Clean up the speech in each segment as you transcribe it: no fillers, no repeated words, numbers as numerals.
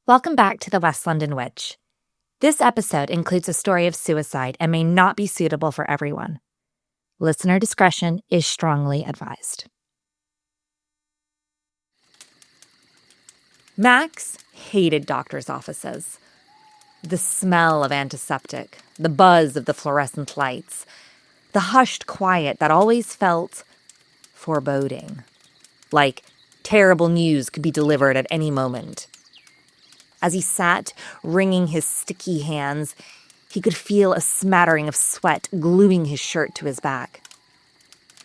Welcome back to the West London Witch. This episode includes a story of suicide and may not be suitable for everyone. Listener discretion is strongly advised. Max hated doctors' offices. The smell of antiseptic, the buzz of the fluorescent lights, the hushed quiet that always felt foreboding, like terrible news could be delivered at any moment. As he sat, wringing his sticky hands, he could feel a smattering of sweat gluing his shirt to his back.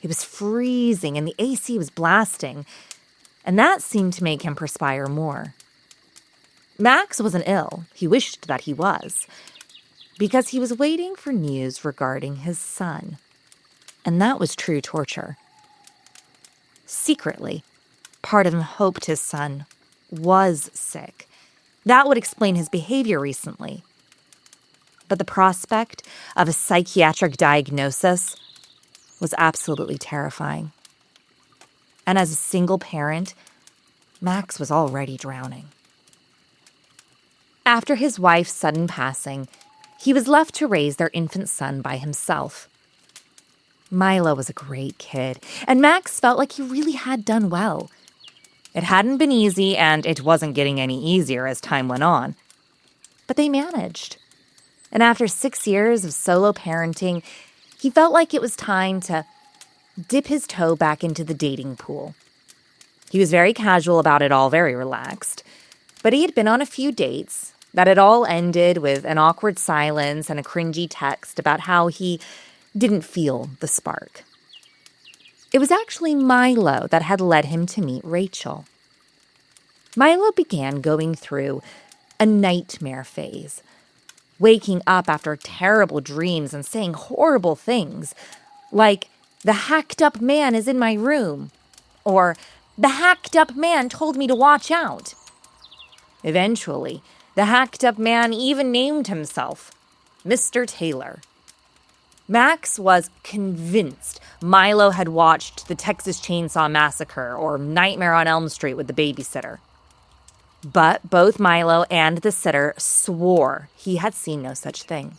It was freezing and the AC was blasting, and that seemed to make him perspire more. Max wasn't ill. He wished that he was, because he was waiting for news regarding his son. And that was true torture. Secretly, part of him hoped his son was sick. That would explain his behavior recently. But the prospect of a psychiatric diagnosis was absolutely terrifying. And as a single parent, Max was already drowning. After his wife's sudden passing, he was left to raise their infant son by himself. Milo was a great kid, and Max felt like he really had done well. It hadn't been easy, and it wasn't getting any easier as time went on. But they managed. And after 6 years of solo parenting, he felt like it was time to dip his toe back into the dating pool. He was very casual about it all, very relaxed. But he had been on a few dates that had all ended with an awkward silence and a cringy text about how he didn't feel the spark. It was actually Milo that had led him to meet Rachel. Milo began going through a nightmare phase, waking up after terrible dreams and saying horrible things, like, "The hacked-up man is in my room," or "The hacked-up man told me to watch out." Eventually, the hacked-up man even named himself Mr. Taylor. Max was convinced Milo had watched the Texas Chainsaw Massacre or Nightmare on Elm Street with the babysitter. But both Milo and the sitter swore he had seen no such thing.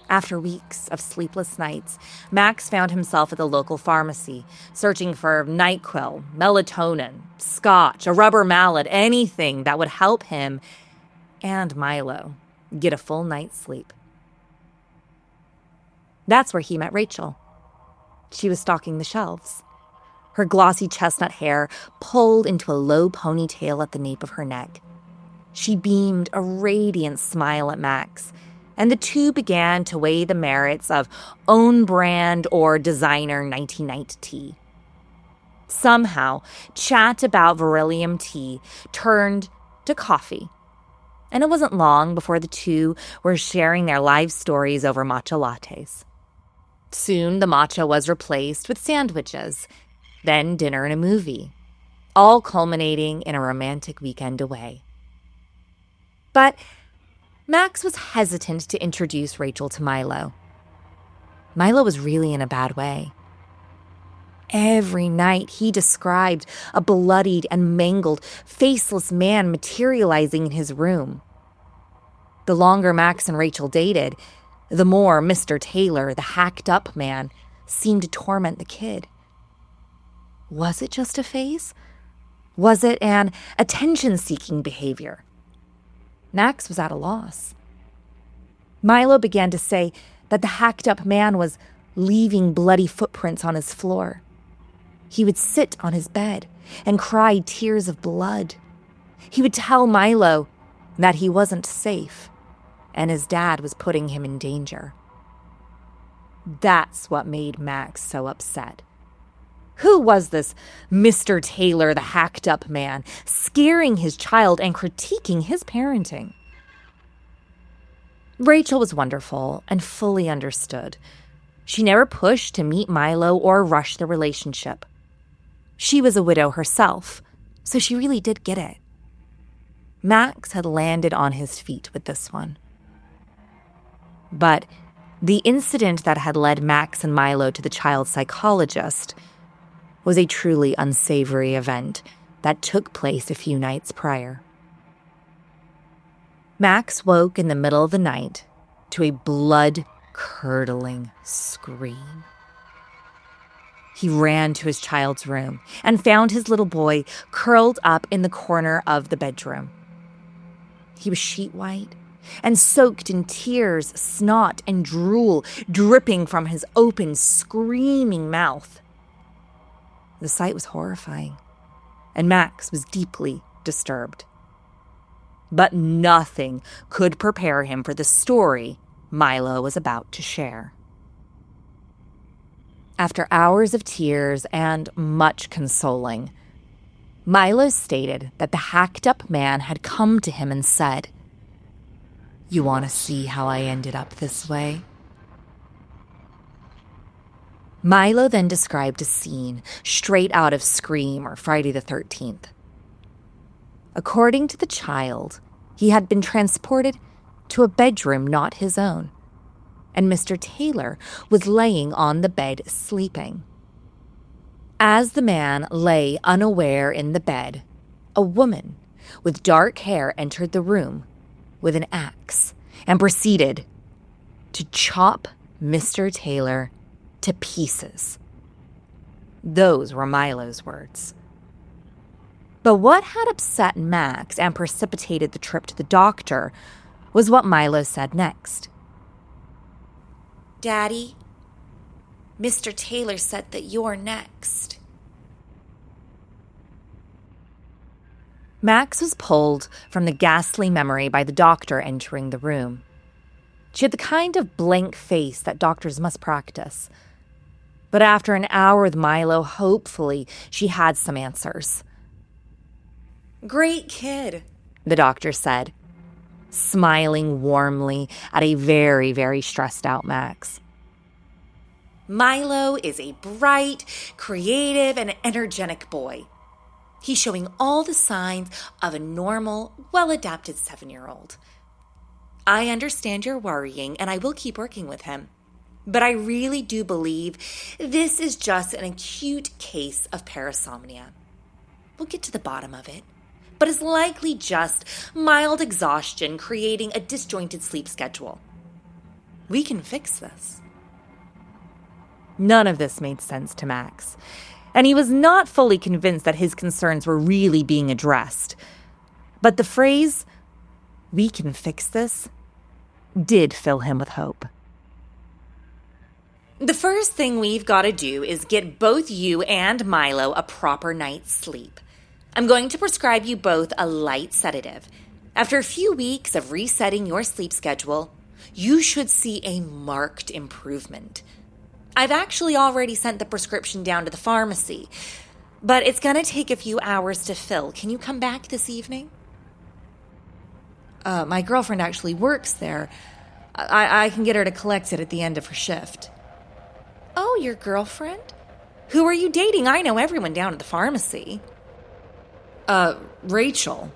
After weeks of sleepless nights, Max found himself at the local pharmacy, searching for NyQuil, melatonin, scotch, a rubber mallet, anything that would help him and Milo get a full night's sleep. That's where he met Rachel. She was stocking the shelves. Her glossy chestnut hair pulled into a low ponytail at the nape of her neck. She beamed a radiant smile at Max, and the two began to weigh the merits of own brand or designer 1990 tea. Somehow, chat about beryllium tea turned to coffee. And it wasn't long before the two were sharing their life stories over matcha lattes. Soon, the matcha was replaced with sandwiches, then dinner and a movie, all culminating in a romantic weekend away. But Max was hesitant to introduce Rachel to Milo. Milo was really in a bad way. Every night, he described a bloodied and mangled, faceless man materializing in his room. The longer Max and Rachel dated, the more Mr. Taylor, the hacked-up man, seemed to torment the kid. Was it just a phase? Was it an attention-seeking behavior? Max was at a loss. Milo began to say that the hacked-up man was leaving bloody footprints on his floor. He would sit on his bed and cry tears of blood. He would tell Milo that he wasn't safe and his dad was putting him in danger. That's what made Max so upset. Who was this Mr. Taylor, the hacked-up man, scaring his child and critiquing his parenting? Rachel was wonderful and fully understood. She never pushed to meet Milo or rush the relationship. She was a widow herself, so she really did get it. Max had landed on his feet with this one. But the incident that had led Max and Milo to the child psychologist was a truly unsavory event that took place a few nights prior. Max woke in the middle of the night to a blood-curdling scream. He ran to his child's room and found his little boy curled up in the corner of the bedroom. He was sheet white and soaked in tears, snot, and drool dripping from his open, screaming mouth. The sight was horrifying, and Max was deeply disturbed. But nothing could prepare him for the story Milo was about to share. After hours of tears and much consoling, Milo stated that the hacked-up man had come to him and said, "You want to see how I ended up this way?" Milo then described a scene straight out of Scream or Friday the 13th. According to the child, he had been transported to a bedroom not his own, and Mr. Taylor was laying on the bed sleeping. As the man lay unaware in the bed, a woman with dark hair entered the room with an axe and proceeded to chop Mr. Taylor to pieces. Those were Milo's words. But what had upset Max and precipitated the trip to the doctor was what Milo said next. "Daddy, Mr. Taylor said that you're next." Max was pulled from the ghastly memory by the doctor entering the room. She had the kind of blank face that doctors must practice. But after an hour with Milo, hopefully she had some answers. "Great kid," the doctor said, smiling warmly at a very, very stressed out Max. "Milo is a bright, creative, and energetic boy. He's showing all the signs of a normal, well-adapted 7-year-old. I understand you're worrying, and I will keep working with him. But I really do believe this is just an acute case of parasomnia. We'll get to the bottom of it, but it's likely just mild exhaustion creating a disjointed sleep schedule. We can fix this." None of this made sense to Max, and he was not fully convinced that his concerns were really being addressed. But the phrase, "we can fix this," did fill him with hope. "The first thing we've got to do is get both you and Milo a proper night's sleep. I'm going to prescribe you both a light sedative. After a few weeks of resetting your sleep schedule, you should see a marked improvement. I've actually already sent the prescription down to the pharmacy, but it's going to take a few hours to fill. Can you come back this evening?" My girlfriend actually works there. I can get her to collect it at the end of her shift." "Oh, your girlfriend? Who are you dating? I know everyone down at the pharmacy." Rachel,"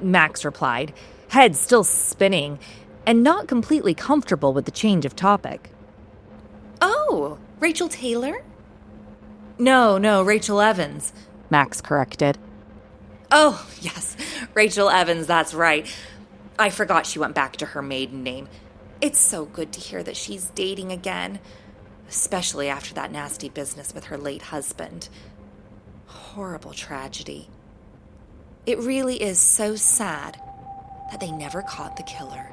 Max replied, head still spinning and not completely comfortable with the change of topic. "Oh, Rachel Taylor?" No, Rachel Evans," Max corrected. "Oh, yes, Rachel Evans, that's right. I forgot she went back to her maiden name. It's so good to hear that she's dating again, especially after that nasty business with her late husband. Horrible tragedy. It really is so sad that they never caught the killer."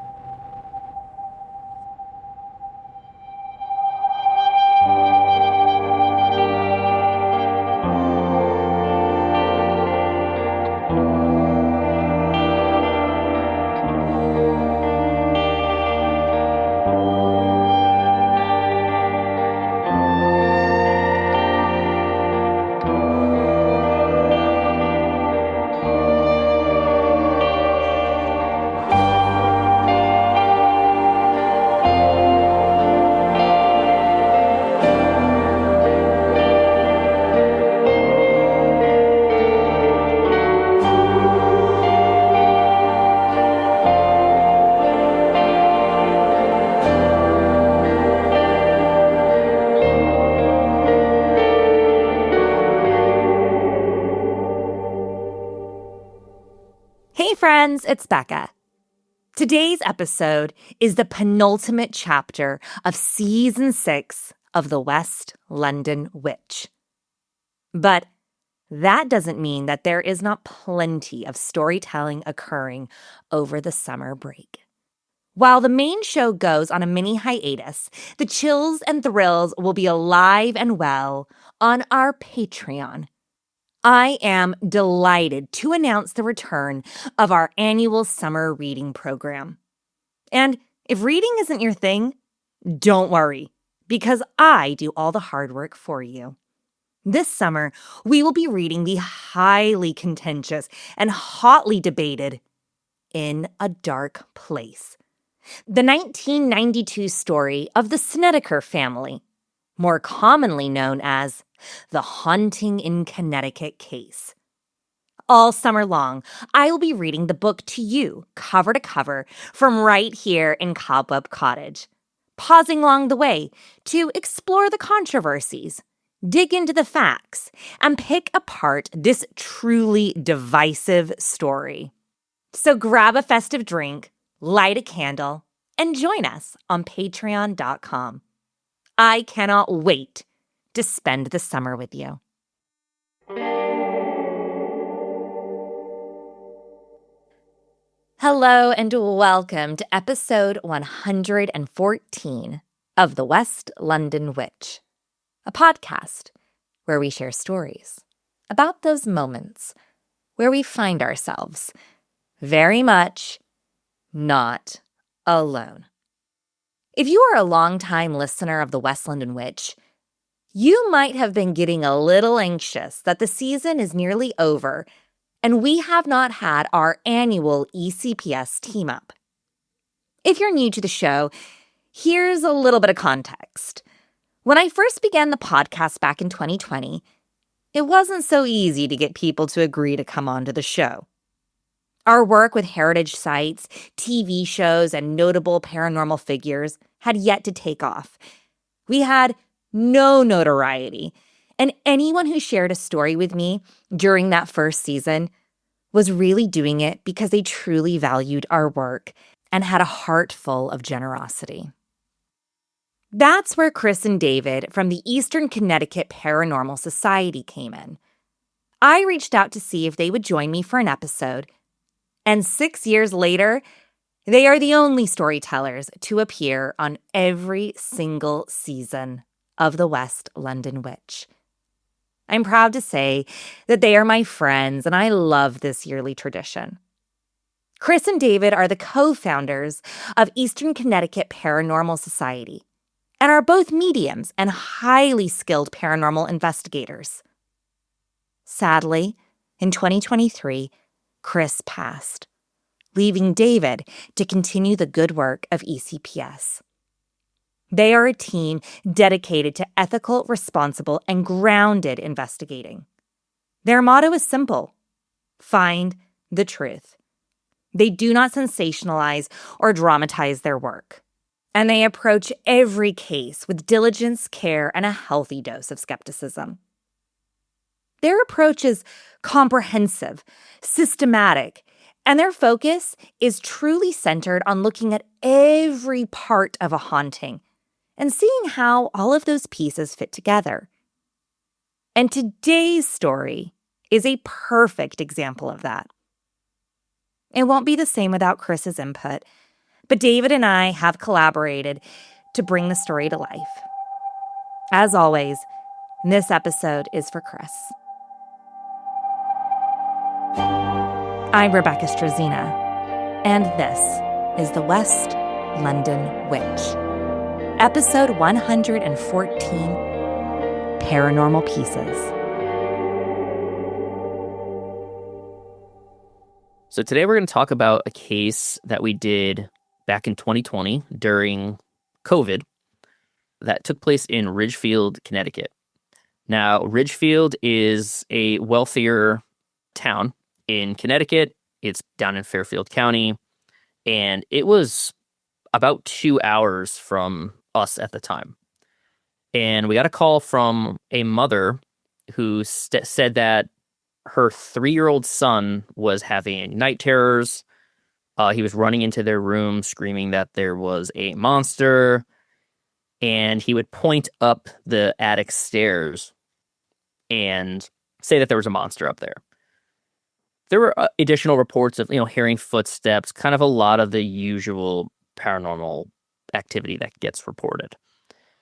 Hey friends, it's Becca. Today's episode is the penultimate chapter of Season 6 of The West London Witch. But that doesn't mean that there is not plenty of storytelling occurring over the summer break. While the main show goes on a mini hiatus, the chills and thrills will be alive and well on our Patreon. I am delighted to announce the return of our annual summer reading program. And if reading isn't your thing, don't worry, because I do all the hard work for you. This summer, we will be reading the highly contentious and hotly debated In a Dark Place, the 1992 story of the Snedeker family, more commonly known as the Haunting in Connecticut case. All summer long, I will be reading the book to you, cover to cover, from right here in Cobweb Cottage, pausing along the way to explore the controversies, dig into the facts, and pick apart this truly divisive story. So grab a festive drink, light a candle, and join us on patreon.com. I cannot wait to spend the summer with you. Hello and welcome to episode 114 of The West London Witch, a podcast where we share stories about those moments where we find ourselves very much not alone. If you are a longtime listener of The West London Witch, you might have been getting a little anxious that the season is nearly over and we have not had our annual ECPS team up. If you're new to the show, here's a little bit of context. When I first began the podcast back in 2020, it wasn't so easy to get people to agree to come onto the show. Our work with heritage sites, TV shows, and notable paranormal figures had yet to take off. We had no notoriety, and anyone who shared a story with me during that first season was really doing it because they truly valued our work and had a heart full of generosity. That's where Chris and David from the Eastern Connecticut Paranormal Society came in. I reached out to see if they would join me for an episode, and 6 years later, they are the only storytellers to appear on every single season of The West London Witch. I'm proud to say that they are my friends, and I love this yearly tradition. Chris and David are the co-founders of Eastern Connecticut Paranormal Society and are both mediums and highly skilled paranormal investigators. Sadly, in 2023, Chris passed, leaving David to continue the good work of ECPS. They are a team dedicated to ethical, responsible, and grounded investigating. Their motto is simple: find the truth. They do not sensationalize or dramatize their work, and they approach every case with diligence, care, and a healthy dose of skepticism. Their approach is comprehensive, systematic, and their focus is truly centered on looking at every part of a haunting and seeing how all of those pieces fit together. And today's story is a perfect example of that. It won't be the same without Chris's input, but David and I have collaborated to bring the story to life. As always, this episode is for Chris. I'm Rebecca Strazina, and this is The West London Witch. Episode 114, Paranormal Pieces. So today we're going to talk about a case that we did back in 2020 during COVID that took place in Ridgefield, Connecticut. Now, Ridgefield is a wealthier town in Connecticut. It's down in Fairfield County, and it was about 2 hours from us at the time. And we got a call from a mother who said that her 3-year-old son was having night terrors, He was running into their room screaming that there was a monster, and he would point up the attic stairs and say that there was a monster up there. There were additional reports of, hearing footsteps, kind of a lot of the usual paranormal activity that gets reported.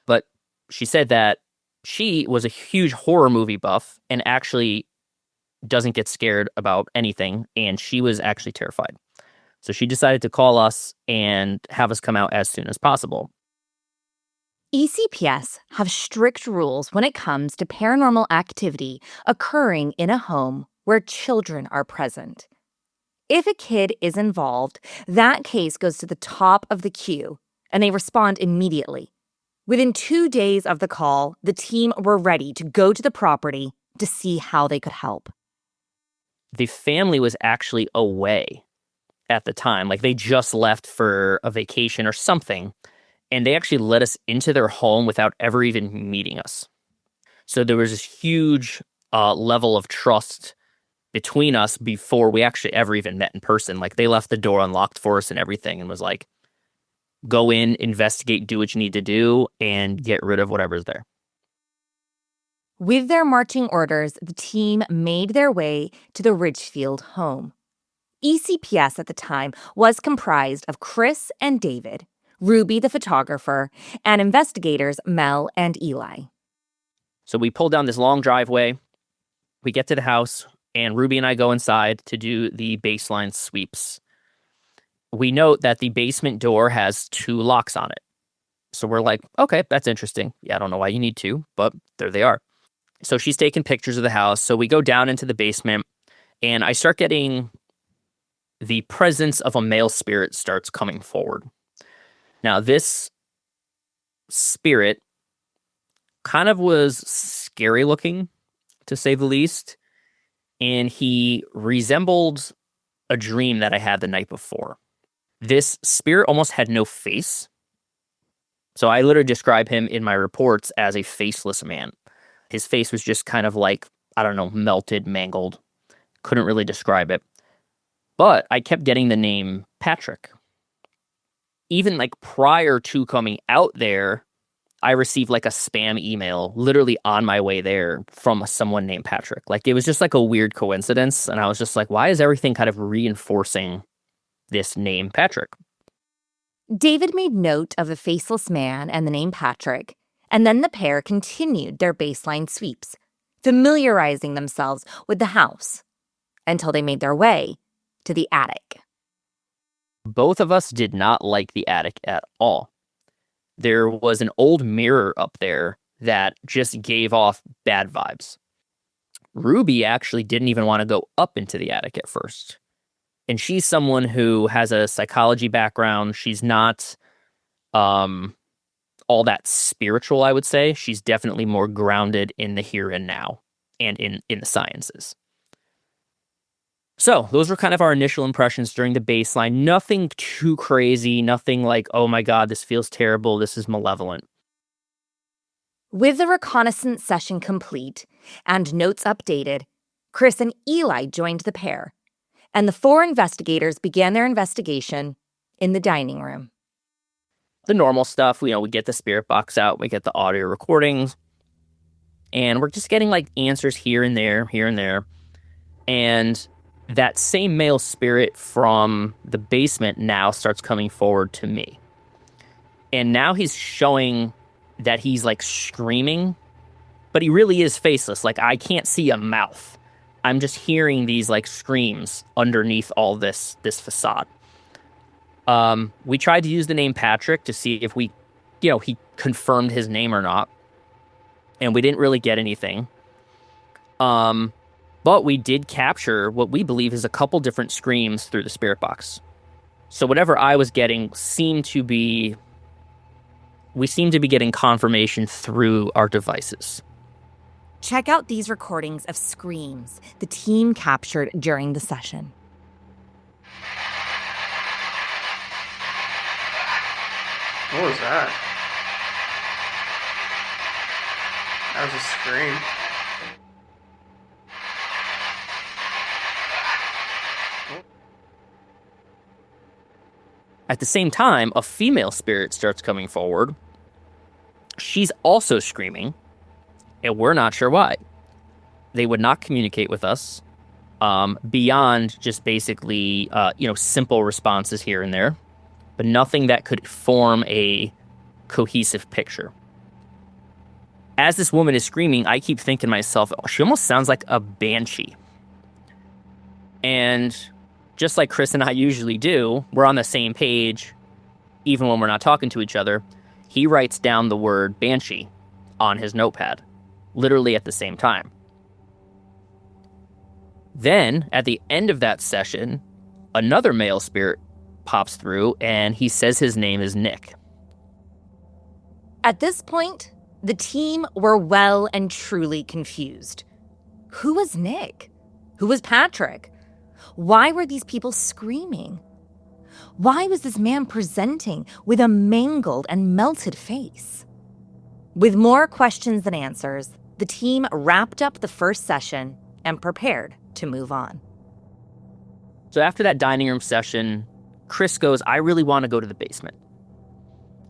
But she said that she was a huge horror movie buff and actually doesn't get scared about anything, and she was actually terrified. So she decided to call us and have us come out as soon as possible. ECPS have strict rules when it comes to paranormal activity occurring in a home where children are present. If a kid is involved, that case goes to the top of the queue, and they respond immediately. Within 2 days of the call, the team were ready to go to the property to see how they could help. The family was actually away at the time. Like, they just left for a vacation or something, and they actually let us into their home without ever even meeting us. So there was this huge level of trust between us before we actually ever even met in person. Like, they left the door unlocked for us and everything and was like, go in, investigate, do what you need to do, and get rid of whatever's there. With their marching orders, the team made their way to the Ridgefield home. ECPS at the time was comprised of Chris and David, Ruby the photographer, and investigators Mel and Eli. So we pull down this long driveway, we get to the house, and Ruby and I go inside to do the baseline sweeps. We note that the basement door has 2 locks on it. So we're like, okay, that's interesting. Yeah, I don't know why you need 2, but there they are. So she's taking pictures of the house. So we go down into the basement, and I start getting the presence of a male spirit starts coming forward. Now, this spirit kind of was scary looking, to say the least, and he resembled a dream that I had the night before. This spirit almost had no face. So I literally describe him in my reports as a faceless man. His face was just kind of like, I don't know, melted, mangled. Couldn't really describe it. But I kept getting the name Patrick. Even like prior to coming out there, I received like a spam email literally on my way there from someone named Patrick. Like, it was just like a weird coincidence. And I was just like, why is everything kind of reinforcing this name Patrick? David made note of the faceless man and the name Patrick, and then the pair continued their baseline sweeps, familiarizing themselves with the house until they made their way to the attic. Both of us did not like the attic at all. There was an old mirror up there that just gave off bad vibes. Ruby actually didn't even want to go up into the attic at first. And she's someone who has a psychology background. She's not all that spiritual, I would say. She's definitely more grounded in the here and now and in the sciences. So those were kind of our initial impressions during the baseline. Nothing too crazy, nothing like, oh my God, this feels terrible, this is malevolent. With the reconnaissance session complete and notes updated, Chris and Eli joined the pair, and the 4 investigators began their investigation in the dining room. The normal stuff, we get the spirit box out, we get the audio recordings, and we're just getting like answers here and there. And that same male spirit from the basement now starts coming forward to me. And now he's showing that he's like screaming, but he really is faceless. Like, I can't see a mouth. I'm just hearing these like screams underneath all this facade. We tried to use the name Patrick to see if he confirmed his name or not. And we didn't really get anything. But we did capture what we believe is a couple different screams through the spirit box. So whatever I was getting we seem to be getting confirmation through our devices. Check out these recordings of screams the team captured during the session. What was that? That was a scream. At the same time, a female spirit starts coming forward. She's also screaming, and we're not sure why. They would not communicate with us beyond just basically, simple responses here and there, but nothing that could form a cohesive picture. As this woman is screaming, I keep thinking to myself, oh, she almost sounds like a banshee. And just like Chris and I usually do, we're on the same page, even when we're not talking to each other. He writes down the word banshee on his notepad, literally at the same time. Then, at the end of that session, another male spirit pops through, and he says his name is Nick. At this point, the team were well and truly confused. Who was Nick? Who was Patrick? Why were these people screaming? Why was this man presenting with a mangled and melted face? With more questions than answers, the team wrapped up the first session and prepared to move on. So after that dining room session, Chris goes, I really want to go to the basement.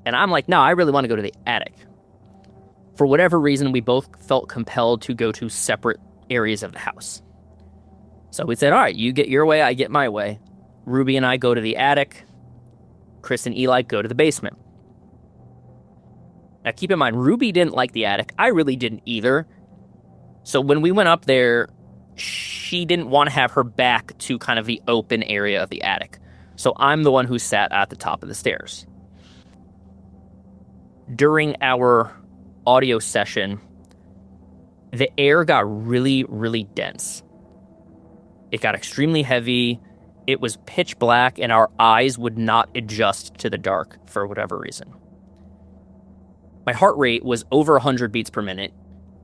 And I'm like, no, I really want to go to the attic. For whatever reason, we both felt compelled to go to separate areas of the house. So we said, all right, you get your way, I get my way. Ruby and I go to the attic. Chris and Eli go to the basement. Now keep in mind, Ruby didn't like the attic. I really didn't either. So when we went up there, she didn't want to have her back to kind of the open area of the attic. So I'm the one who sat at the top of the stairs. During our audio session, the air got really, really dense. It got extremely heavy. It was pitch black, and our eyes would not adjust to the dark for whatever reason. My heart rate was over 100 beats per minute.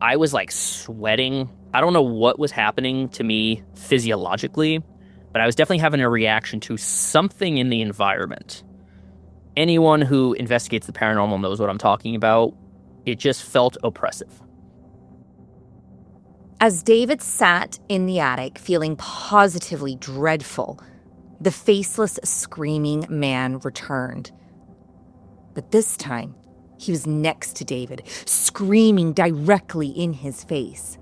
I was like sweating. I don't know what was happening to me physiologically, but I was definitely having a reaction to something in the environment. Anyone who investigates the paranormal knows what I'm talking about. It just felt oppressive. As David sat in the attic feeling positively dreadful, the faceless, screaming man returned. But this time, he was next to David, screaming directly in his face.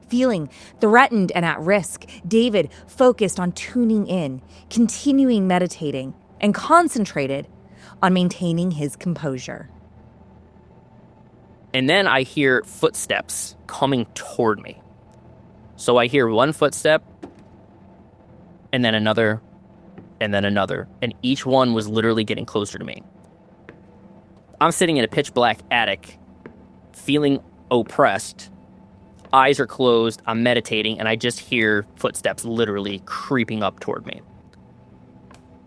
Feeling threatened and at risk, David focused on tuning in, continuing meditating, and concentrated on maintaining his composure. And then I hear footsteps coming toward me. So I hear one footstep, and then another, and then another. And each one was literally getting closer to me. I'm sitting in a pitch black attic, feeling oppressed. Eyes are closed, I'm meditating, and I just hear footsteps literally creeping up toward me.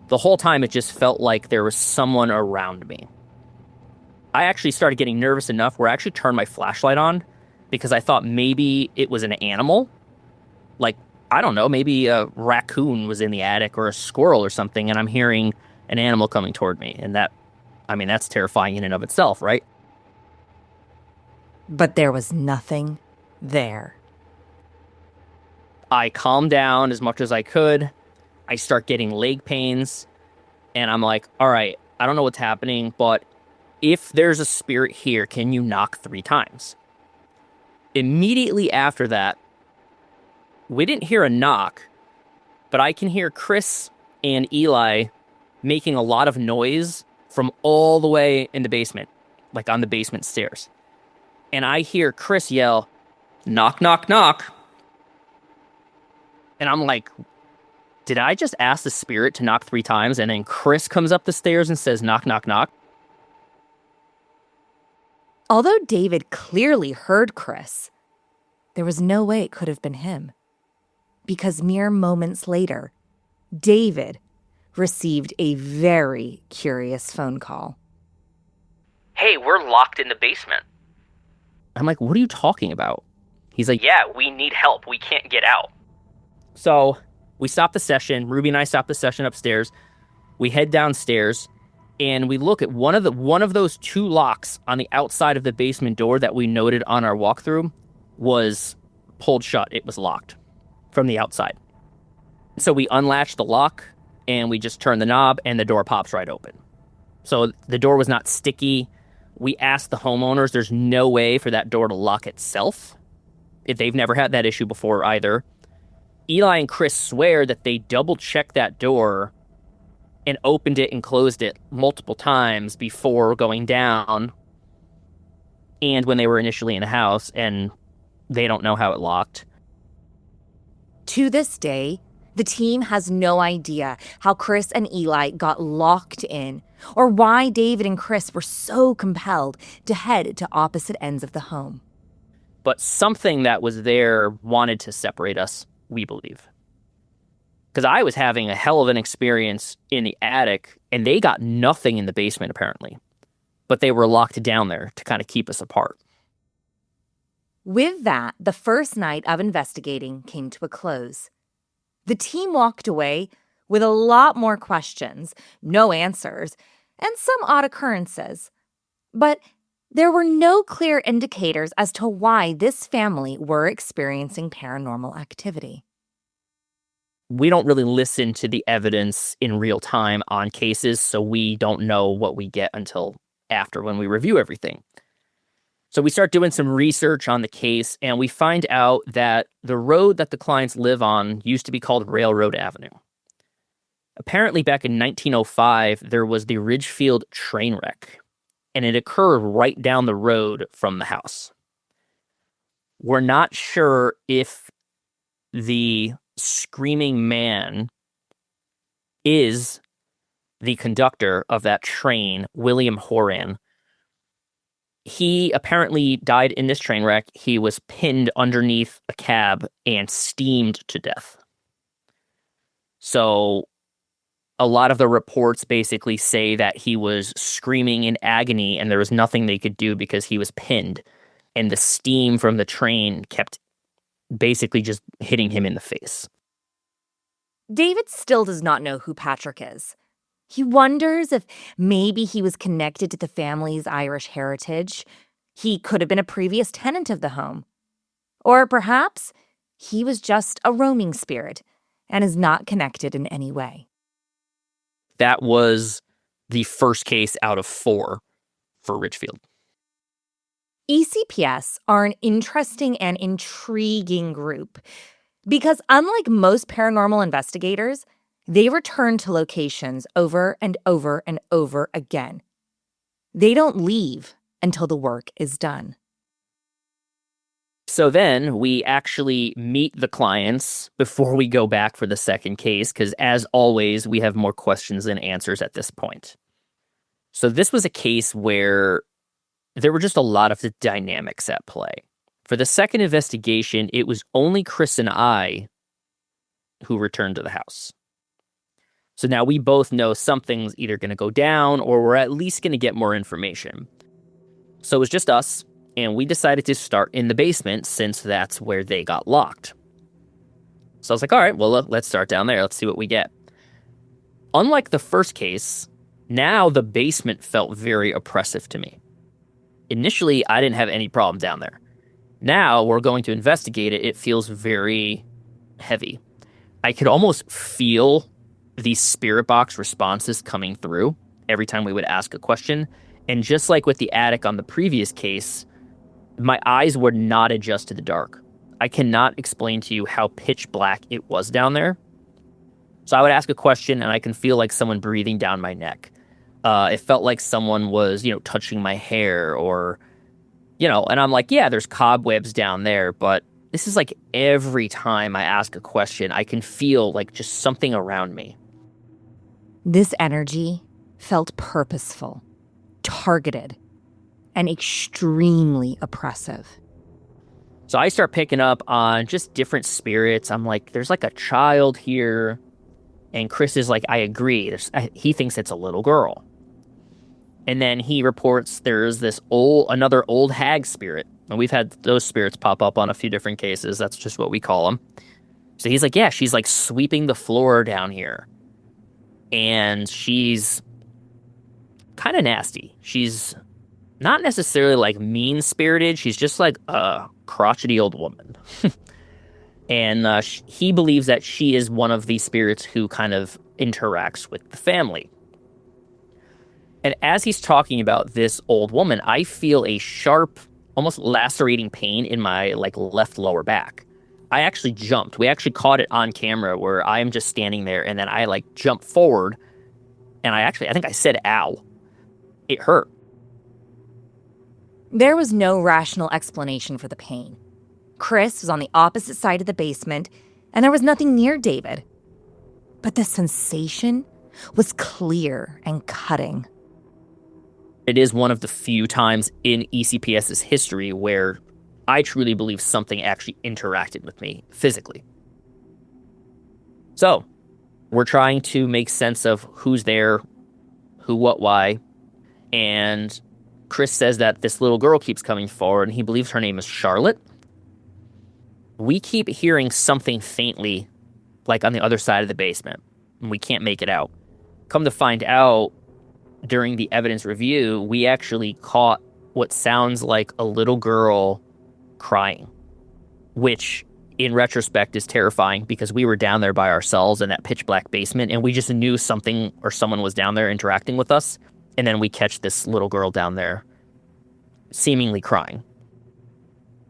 The whole time it just felt like there was someone around me. I actually started getting nervous enough where I actually turned my flashlight on because I thought maybe it was an animal. Like, I don't know, maybe a raccoon was in the attic or a squirrel or something, and I'm hearing an animal coming toward me. And that's terrifying in and of itself, right? But there was nothing there. I calmed down as much as I could. I start getting leg pains, and I'm like, all right, I don't know what's happening, but if there's a spirit here, can you knock 3 times? Immediately after that, we didn't hear a knock, but I can hear Chris and Eli making a lot of noise from all the way in the basement, like on the basement stairs. And I hear Chris yell, knock, knock, knock. And I'm like, did I just ask the spirit to knock 3 times? And then Chris comes up the stairs and says, knock, knock, knock. Although David clearly heard Chris, there was no way it could have been him. Because mere moments later, David received a very curious phone call. Hey, we're locked in the basement. I'm like, what are you talking about? He's like, yeah, we need help. We can't get out. So we stopped the session. Ruby and I stopped the session upstairs. We head downstairs, and we look at one of those 2 locks on the outside of the basement door that we noted on our walkthrough was pulled shut. It was locked from the outside. So we unlatched the lock, and we just turn the knob and the door pops right open. So the door was not sticky. We asked the homeowners, there's no way for that door to lock itself. They've never had that issue before either. Eli and Chris swear that they double-checked that door and opened it and closed it multiple times before going down and when they were initially in the house, and they don't know how it locked. To this day, the team has no idea how Chris and Eli got locked in or why David and Chris were so compelled to head to opposite ends of the home. But something that was there wanted to separate us, we believe. Because I was having a hell of an experience in the attic, and they got nothing in the basement, apparently. But they were locked down there to kind of keep us apart. With that, the first night of investigating came to a close. The team walked away with a lot more questions, no answers, and some odd occurrences. But there were no clear indicators as to why this family were experiencing paranormal activity. We don't really listen to the evidence in real time on cases, so we don't know what we get until after when we review everything. So we start doing some research on the case, and we find out that the road that the clients live on used to be called Railroad Avenue. Apparently, back in 1905, there was the Ridgefield train wreck, and it occurred right down the road from the house. We're not sure if the screaming man is the conductor of that train, William Horan. He apparently died in this train wreck. He was pinned underneath a cab and steamed to death. So a lot of the reports basically say that he was screaming in agony and there was nothing they could do because he was pinned. And the steam from the train kept basically just hitting him in the face. David still does not know who Patrick is. He wonders if maybe he was connected to the family's Irish heritage. He could have been a previous tenant of the home. Or perhaps he was just a roaming spirit and is not connected in any way. That was the first case out of 4 for Ridgefield. ECPS are an interesting and intriguing group because unlike most paranormal investigators, they return to locations over and over and over again. They don't leave until the work is done. So then we actually meet the clients before we go back for the second case, because as always, we have more questions than answers at this point. So this was a case where there were just a lot of the dynamics at play. For the second investigation, it was only Chris and I who returned to the house. So now we both know something's either going to go down or we're at least going to get more information. So it was just us, and we decided to start in the basement since that's where they got locked. So I was like, all right, well, let's start down there. Let's see what we get. Unlike the first case, now the basement felt very oppressive to me. Initially, I didn't have any problem down there. Now we're going to investigate it. It feels very heavy. I could almost feel these spirit box responses coming through every time we would ask a question. And just like with the attic on the previous case, my eyes would not adjust to the dark. I cannot explain to you how pitch black it was down there. So I would ask a question and I can feel like someone breathing down my neck. It felt like someone was, touching my hair or, and I'm like, yeah, there's cobwebs down there, but this is like every time I ask a question, I can feel like just something around me. This energy felt purposeful, targeted, and extremely oppressive. So I start picking up on just different spirits. I'm like, there's like a child here. And Chris is like, I agree. He thinks it's a little girl. And then he reports there's another old hag spirit. And we've had those spirits pop up on a few different cases. That's just what we call them. So he's like, yeah, she's like sweeping the floor down here. And she's kind of nasty. She's not necessarily like mean-spirited. She's just like a crotchety old woman. And he believes that she is one of the spirits who kind of interacts with the family. And as he's talking about this old woman, I feel a sharp, almost lacerating pain in my left lower back. I actually jumped. We actually caught it on camera where I am just standing there, and then I jump forward, and I think I said ow. It hurt. There was no rational explanation for the pain. Chris was on the opposite side of the basement, and there was nothing near David. But the sensation was clear and cutting. It is one of the few times in ECPS's history where I truly believe something actually interacted with me physically. So, we're trying to make sense of who's there, who, what, why, and Chris says that this little girl keeps coming forward, and he believes her name is Charlotte. We keep hearing something faintly, on the other side of the basement, and we can't make it out. Come to find out, during the evidence review, we actually caught what sounds like a little girl crying, which in retrospect is terrifying because we were down there by ourselves in that pitch black basement, and we just knew something or someone was down there interacting with us. And then we catch this little girl down there seemingly crying.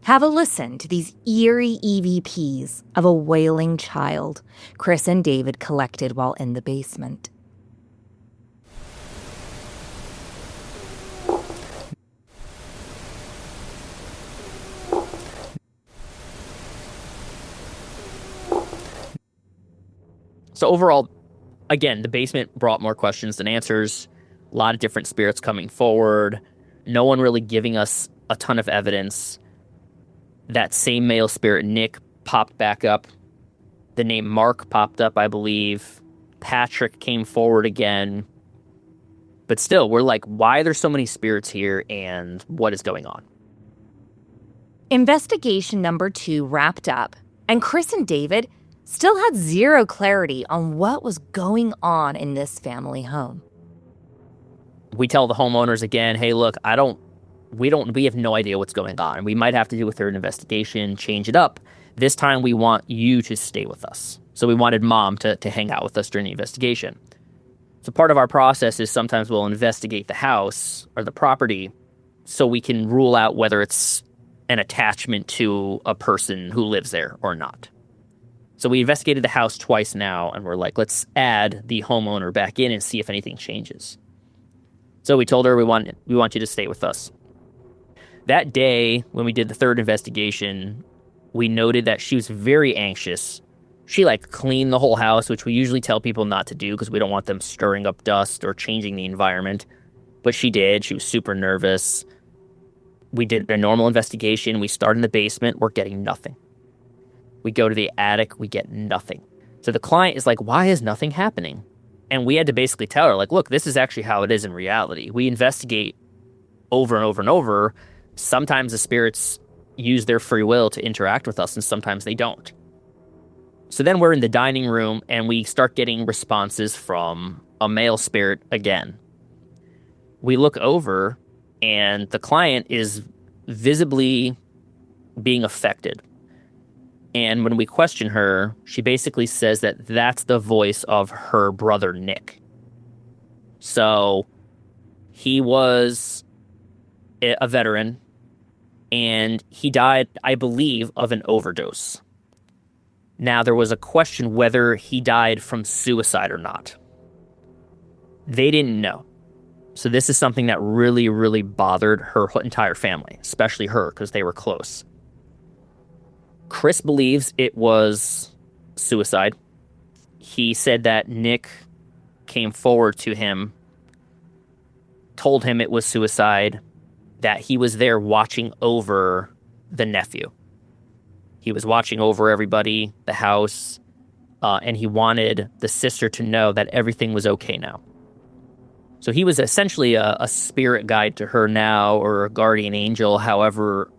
Have a listen to these eerie EVPs of a wailing child Chris and David collected while in the basement. So overall, again, the basement brought more questions than answers. A lot of different spirits coming forward. No one really giving us a ton of evidence. That same male spirit, Nick, popped back up. The name Mark popped up, I believe. Patrick came forward again. But still, we're like, why are there so many spirits here and what is going on? Investigation number 2 wrapped up, and Chris and David still had zero clarity on what was going on in this family home. We tell the homeowners again, hey, look, we have no idea what's going on. We might have to do a third investigation, change it up. This time we want you to stay with us. So we wanted Mom to hang out with us during the investigation. So part of our process is sometimes we'll investigate the house or the property so we can rule out whether it's an attachment to a person who lives there or not. So we investigated the house twice now, and we're like, let's add the homeowner back in and see if anything changes. So we told her we want you to stay with us. That day, when we did the third investigation, we noted that she was very anxious. She cleaned the whole house, which we usually tell people not to do because we don't want them stirring up dust or changing the environment. But she did. She was super nervous. We did a normal investigation. We start in the basement. We're getting nothing. We go to the attic. We get nothing. So the client is like, why is nothing happening? And we had to basically tell her, look, this is actually how it is in reality. We investigate over and over and over. Sometimes the spirits use their free will to interact with us, and sometimes they don't. So then we're in the dining room, and we start getting responses from a male spirit again. We look over, and the client is visibly being affected. And when we question her, she basically says that that's the voice of her brother, Nick. So he was a veteran, and he died, I believe, of an overdose. Now, there was a question whether he died from suicide or not. They didn't know. So this is something that really, really bothered her entire family, especially her, because they were close. Chris believes it was suicide. He said that Nick came forward to him, told him it was suicide, that he was there watching over the nephew. He was watching over everybody, the house, and he wanted the sister to know that everything was okay now. So he was essentially a spirit guide to her now, or a guardian angel, however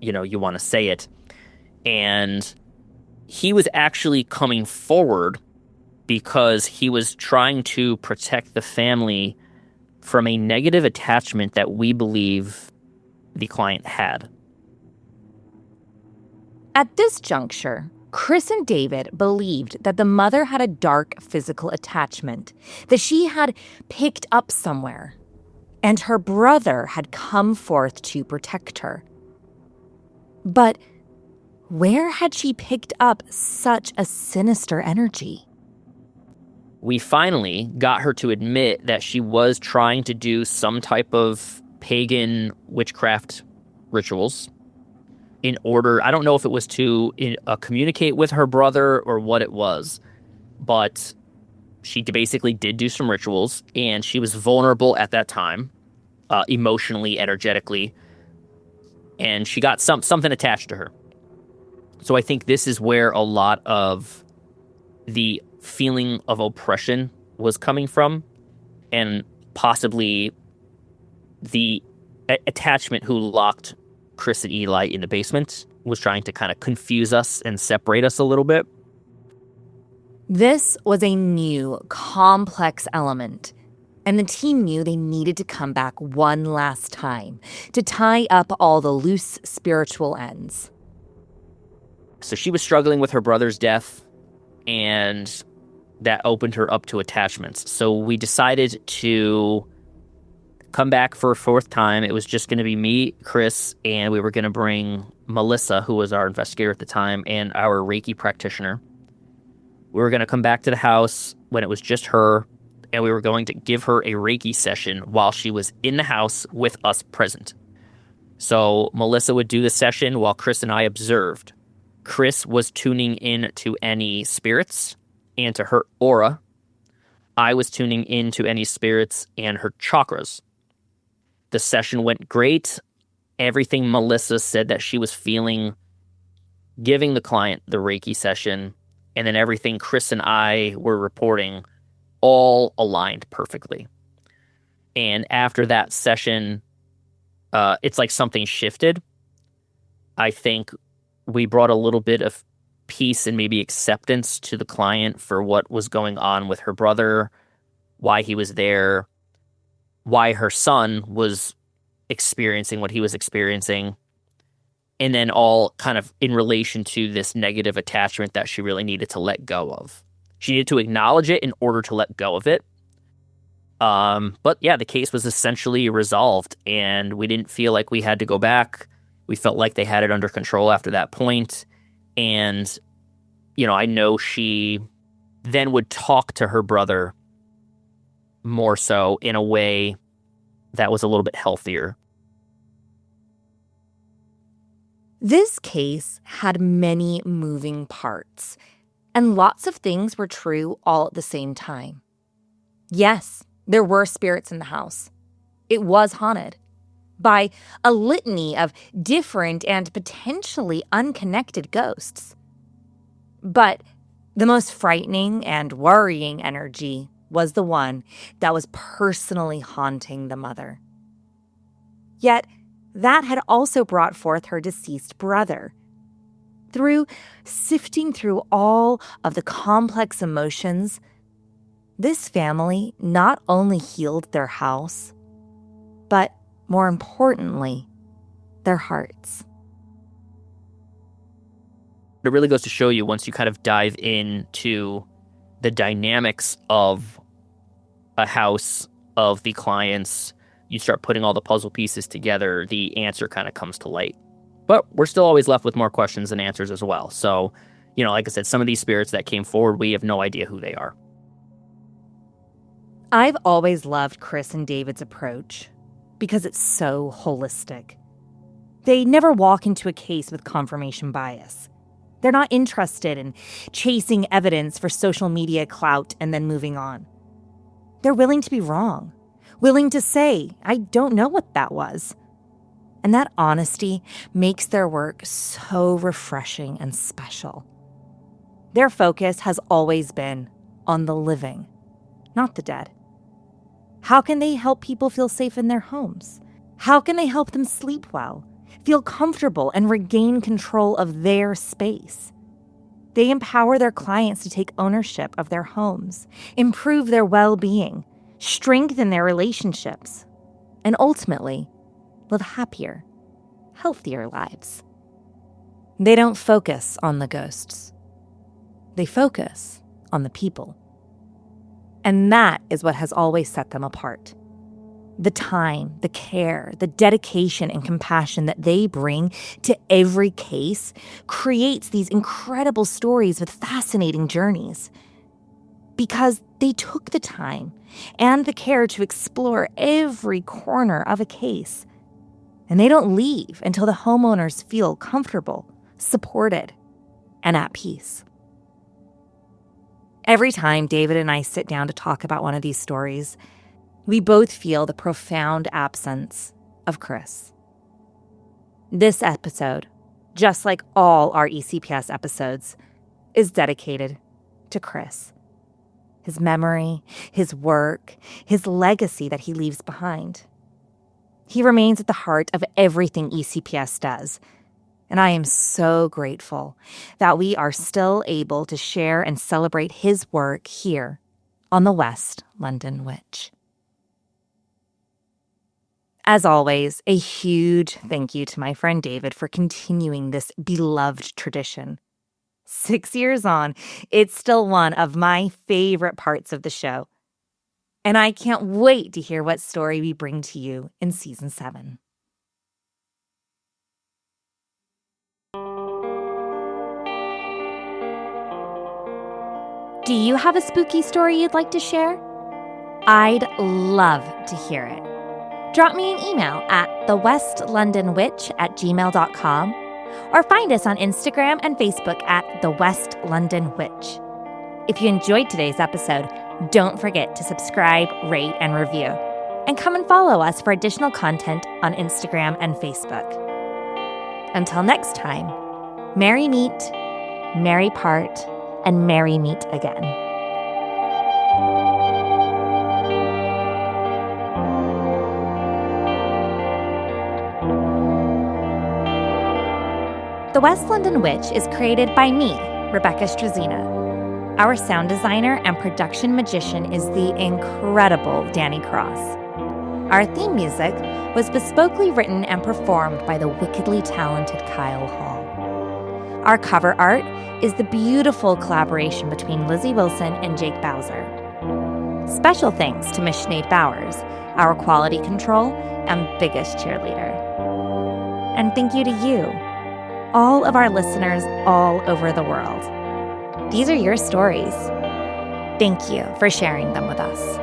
you want to say it. And he was actually coming forward because he was trying to protect the family from a negative attachment that we believe the client had. At this juncture, Chris and David believed that the mother had a dark physical attachment that she had picked up somewhere, and her brother had come forth to protect her. But where had she picked up such a sinister energy? We finally got her to admit that she was trying to do some type of pagan witchcraft rituals in order, I don't know if it was to communicate with her brother or what it was, but she basically did do some rituals, and she was vulnerable at that time, emotionally, energetically, and she got something attached to her. So I think this is where a lot of the feeling of oppression was coming from, and possibly the attachment who locked Chris and Eli in the basement was trying to kind of confuse us and separate us a little bit. This was a new, complex element, and the team knew they needed to come back one last time to tie up all the loose spiritual ends. So she was struggling with her brother's death, and that opened her up to attachments. So we decided to come back for a fourth time. It was just going to be me, Chris, and we were going to bring Melissa, who was our investigator at the time, and our Reiki practitioner. We were going to come back to the house when it was just her, and we were going to give her a Reiki session while she was in the house with us present. So Melissa would do the session while Chris and I observed. Chris was tuning in to any spirits and to her aura. I was tuning in to any spirits and her chakras. The session went great. Everything Melissa said that she was feeling, giving the client the Reiki session, and then everything Chris and I were reporting, all aligned perfectly. And after that session, it's like something shifted. I think we brought a little bit of peace and maybe acceptance to the client for what was going on with her brother, why he was there, why her son was experiencing what he was experiencing, and then all kind of in relation to this negative attachment that she really needed to let go of. She needed to acknowledge it in order to let go of it. But yeah, the case was essentially resolved, and we didn't feel like we had to go back. We felt like they had it under control after that point. And, you know, I know she then would talk to her brother more so in a way that was a little bit healthier. This case had many moving parts, and lots of things were true all at the same time. Yes, there were spirits in the house. It was haunted by a litany of different and potentially unconnected ghosts. But the most frightening and worrying energy was the one that was personally haunting the mother. Yet, that had also brought forth her deceased brother. Through sifting through all of the complex emotions, this family not only healed their house, but more importantly, their hearts. It really goes to show you, once you kind of dive into the dynamics of a house, of the clients, you start putting all the puzzle pieces together, the answer kind of comes to light. But we're still always left with more questions than answers as well. So, you know, like I said, some of these spirits that came forward, we have no idea who they are. I've always loved Chris and David's approach because it's so holistic. They never walk into a case with confirmation bias. They're not interested in chasing evidence for social media clout and then moving on. They're willing to be wrong, willing to say, I don't know what that was. And that honesty makes their work so refreshing and special. Their focus has always been on the living, not the dead. How can they help people feel safe in their homes? How can they help them sleep well, feel comfortable, and regain control of their space? They empower their clients to take ownership of their homes, improve their well-being, strengthen their relationships, and ultimately, live happier, healthier lives. They don't focus on the ghosts. They focus on the people. And that is what has always set them apart. The time, the care, the dedication and compassion that they bring to every case creates these incredible stories with fascinating journeys. Because they took the time and the care to explore every corner of a case. And they don't leave until the homeowners feel comfortable, supported, and at peace. Every time David and I sit down to talk about one of these stories, we both feel the profound absence of Chris. This episode, just like all our ECPS episodes, is dedicated to Chris. His memory, his work, his legacy that he leaves behind. He remains at the heart of everything ECPS does, and I am so grateful that we are still able to share and celebrate his work here on the West London Witch. As always, a huge thank you to my friend David for continuing this beloved tradition. 6 years on, it's still one of my favorite parts of the show. And I can't wait to hear what story we bring to you in Season 7. Do you have a spooky story you'd like to share? I'd love to hear it. Drop me an email at thewestlondonwitch@gmail.com or find us on Instagram and Facebook at The West London Witch. If you enjoyed today's episode, don't forget to subscribe, rate, and review. And come and follow us for additional content on Instagram and Facebook. Until next time, merry meet, merry part, and merry meet again. The West London Witch is created by me, Rebecca Strazina. Our sound designer and production magician is the incredible Danny Cross. Our theme music was bespokely written and performed by the wickedly talented Kyle Hall. Our cover art is the beautiful collaboration between Lizzie Wilson and Jake Bowser. Special thanks to Miss Sinead Bowers, our quality control and biggest cheerleader. And thank you to you, all of our listeners all over the world. These are your stories. Thank you for sharing them with us.